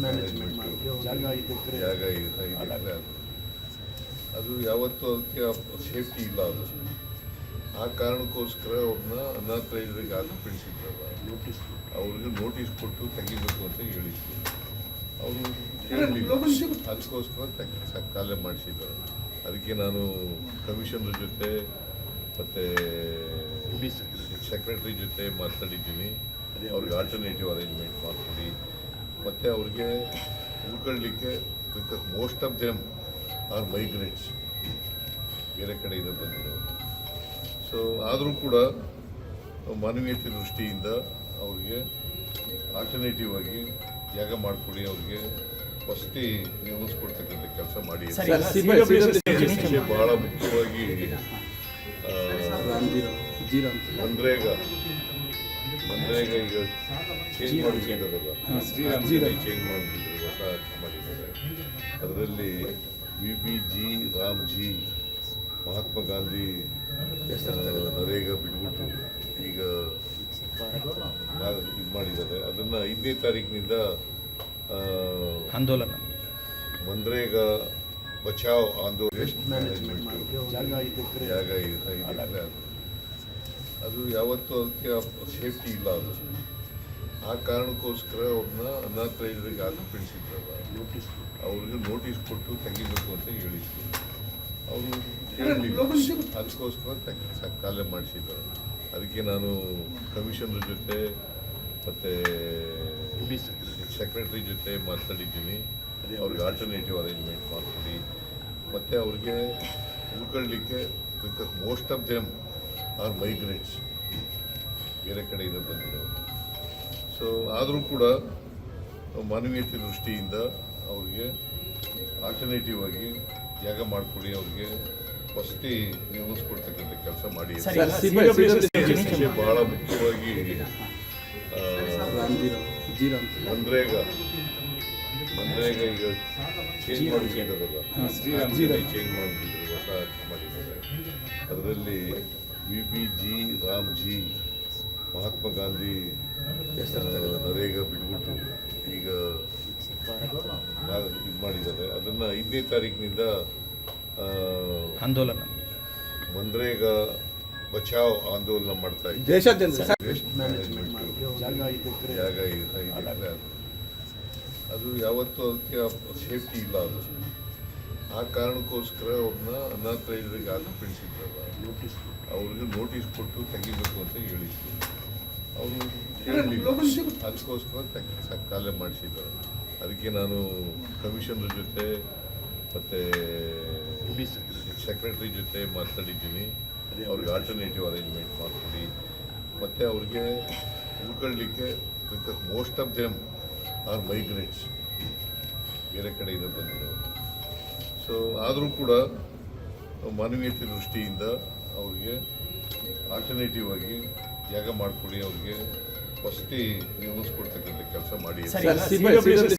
Management ಜಾಗ 5 ಎಕರೆ ಅದು ಯಾವತ್ತೂ ಅದಕ್ಕೆ ಸೇಫ್ಟಿ ಇಲ್ಲ. ಅದು ಆ ಕಾರಣಕ್ಕೋಸ್ಕರ ಅವ್ರನ್ನ ಅನಾಥರೈಸರಿಗೆ ಆರೋಪಿಸಿದ್ರಲ್ಲ, ಅವ್ರಿಗೆ ನೋಟಿಸ್ ಕೊಟ್ಟು ತೆಗಿಬೇಕು ಅಂತ ಹೇಳಿದ್ರು. ಅವರು ಕೇಳಲಿಲ್ಲ, ಅದಕ್ಕೋಸ್ಕರ ಕಾಲೇ ಮಾಡಿಸಿದ್ದಾರೆ. ಅದಕ್ಕೆ ನಾನು ಕಮಿಷನರ್ ಜೊತೆ ಮತ್ತು ಸೆಕ್ರೆಟರಿ ಜೊತೆ ಮಾತಾಡಿದ್ದೀನಿ. ಅವ್ರಿಗೆ ಆಲ್ಟರ್ನೇಟಿವ್ ಅರೇಂಜ್ಮೆಂಟ್ ಮಾಡ್ಕೊಡಿ, ಮತ್ತು ಅವ್ರಿಗೆ ಉಳ್ಕೊಳ್ಳಿಕ್ಕೆ, because most of them are migrates, ಬೇರೆ ಕಡೆಯಿಂದ ಬಂದಿರೋರು. ಸೊ ಆದರೂ ಕೂಡ ಮಾನವೀಯತೆ ದೃಷ್ಟಿಯಿಂದ ಅವ್ರಿಗೆ ಆಲ್ಟರ್ನೇಟಿವ್ ಆಗಿ ಜಾಗ ಮಾಡಿಕೊಡಿ, ಅವ್ರಿಗೆ ವಸತಿ ನಿರ್ಮಿಸ್ಕೊಡ್ತಕ್ಕಂಥ ಕೆಲಸ ಮಾಡಿ. ಬಹಳ ಮುಖ್ಯವಾಗಿ ಮನ್ರೇಗಾ ಈಗ ಚೇಂಜ್ ಮಾಡಿದ್ದಾರಲ್ಲ, ಚೇಂಜ್ ಮಾಡಿದ್ರು, ಹೊಸ ಮಾಡಿದ್ದಾರೆ. ಅದರಲ್ಲಿ VBG ರಾಮ್ಜಿ ಮಹಾತ್ಮ ಗಾಂಧಿ ನರೇಗಾ ಬಿಟ್ಬಿಟ್ಟು ಈಗ ಇದು ಮಾಡಿದ್ದಾರೆ. ಅದನ್ನು 5ನೇ ತಾರೀಕಿನಿಂದ ಆಂದೋಲನ ಮನ್ರೇಗಾ ಬಚಾವ್ ಆಂದೋಲನ ಜಾಗ 5 ಎಕರೆ ಅದು ಯಾವತ್ತೂ ಅದಕ್ಕೆ ಸೇಫ್ಟಿ ಇಲ್ಲ. ಅದು ಆ ಕಾರಣಕ್ಕೋಸ್ಕರ ಅವ್ರನ್ನ ಅನಾಥರೈಸರಿಗೆ ಆರೋಪಿಸಿದ್ರಲ್ಲ, ಅವ್ರಿಗೆ ನೋಟಿಸ್ ಕೊಟ್ಟು ತೆಗಿಬೇಕು ಅಂತ ಹೇಳಿದ್ರು. ಅವರು ಕೇಳಲಿಲ್ಲ, ಅದಕ್ಕೋಸ್ಕರ ಕಾಲೇ ಮಾಡಿಸಿದ್ದಾರೆ. ಅದಕ್ಕೆ ನಾನು ಕಮಿಷನರ್ ಜೊತೆ ಮತ್ತು ಸೆಕ್ರೆಟರಿ ಜೊತೆ ಮಾತಾಡಿದ್ದೀನಿ. ಅವ್ರಿಗೆ ಆಲ್ಟರ್ನೇಟಿವ್ ಅರೇಂಜ್ಮೆಂಟ್ ಮಾಡ್ಕೊಡಿ, ಮತ್ತು ಅವ್ರಿಗೆ ಉಳ್ಕೊಳ್ಳಿಕ್ಕೆ, because most of them are migrates, ಬೇರೆ ಕಡೆಯಿಂದ ಬಂದಿರೋರು. ಸೊ ಆದರೂ ಕೂಡ ಮಾನವೀಯತೆ ದೃಷ್ಟಿಯಿಂದ ಅವ್ರಿಗೆ ಆಲ್ಟರ್ನೇಟಿವ್ ಆಗಿ ಜಾಗ ಮಾಡಿಕೊಡಿ, ಅವ್ರಿಗೆ ವಸತಿ ನಿರ್ಮಿಸ್ಕೊಡ್ತಕ್ಕಂಥ ಕೆಲಸ ಮಾಡಿ. ಬಹಳ ಮುಖ್ಯವಾಗಿ ಮನ್ರೇಗಾ ಈಗ ಚೇಂಜ್ ಮಾಡಿದ್ದಾರಲ್ಲ, ಚೇಂಜ್ ಮಾಡಿದ್ರು, ಹೊಸ ಮಾಡಿದ್ದಾರೆ. ಅದರಲ್ಲಿ VBG ರಾಮ್ಜಿ ಮಹಾತ್ಮ ಗಾಂಧಿ ನರೇಗಾ ಬಿಟ್ಬಿಟ್ಟು ಈಗ ಇದು ಮಾಡಿದ್ದಾರೆ. ಅದನ್ನು 5ನೇ ತಾರೀಕಿನಿಂದ ಆಂದೋಲನ ಮನ್ರೇಗಾ ಬಚಾವ್ ಆಂದೋಲನ ಮಾಡ್ತಾ ಇದ್ದಾರೆ. ದೇಶಾದ್ಯಂತ ಜಾಗ 5 ಎಕರೆ ಅದು ಯಾವತ್ತೂ ಅದಕ್ಕೆ ಸೇಫ್ಟಿ ಇಲ್ಲ. ಅದು ಆ ಕಾರಣಕ್ಕೋಸ್ಕರ ಅವ್ರನ್ನ ಅನಾಥರೈಸರಿಗೆ ಆರೋಪಿಸಿದ್ರಲ್ಲ, ಅವ್ರಿಗೆ ನೋಟಿಸ್ ಕೊಟ್ಟು ತೆಗಿಬೇಕು ಅಂತ ಹೇಳಿದ್ರು. ಅವರು ಕೇಳಲಿಲ್ಲ, ಅದಕ್ಕೋಸ್ಕರ ಕಾಲೇ ಮಾಡಿಸಿದ್ದಾರೆ. ಅದಕ್ಕೆ ನಾನು ಕಮಿಷನರ್ ಜೊತೆ ಮತ್ತು ಸೆಕ್ರೆಟರಿ ಜೊತೆ ಮಾತಾಡಿದ್ದೀನಿ. ಅವ್ರಿಗೆ ಆಲ್ಟರ್ನೇಟಿವ್ ಅರೇಂಜ್ಮೆಂಟ್ ಮಾಡ್ಕೊಡಿ, ಮತ್ತು ಅವ್ರಿಗೆ ಉಳ್ಕೊಳ್ಳಿಕ್ಕೆ, because most of them are migrates, ಬೇರೆ ಕಡೆಯಿಂದ ಬಂದಿರೋರು. ಸೊ ಆದರೂ ಕೂಡ ಮಾನವೀಯತೆ ದೃಷ್ಟಿಯಿಂದ ಅವ್ರಿಗೆ ಆಲ್ಟರ್ನೇಟಿವ್ ಆಗಿ ಜಾಗ ಮಾಡಿಕೊಡಿ, ಅವ್ರಿಗೆ ವಸತಿ ನಿರ್ಮಿಸ್ಕೊಡ್ತಕ್ಕಂಥ ಕೆಲಸ ಮಾಡಿ.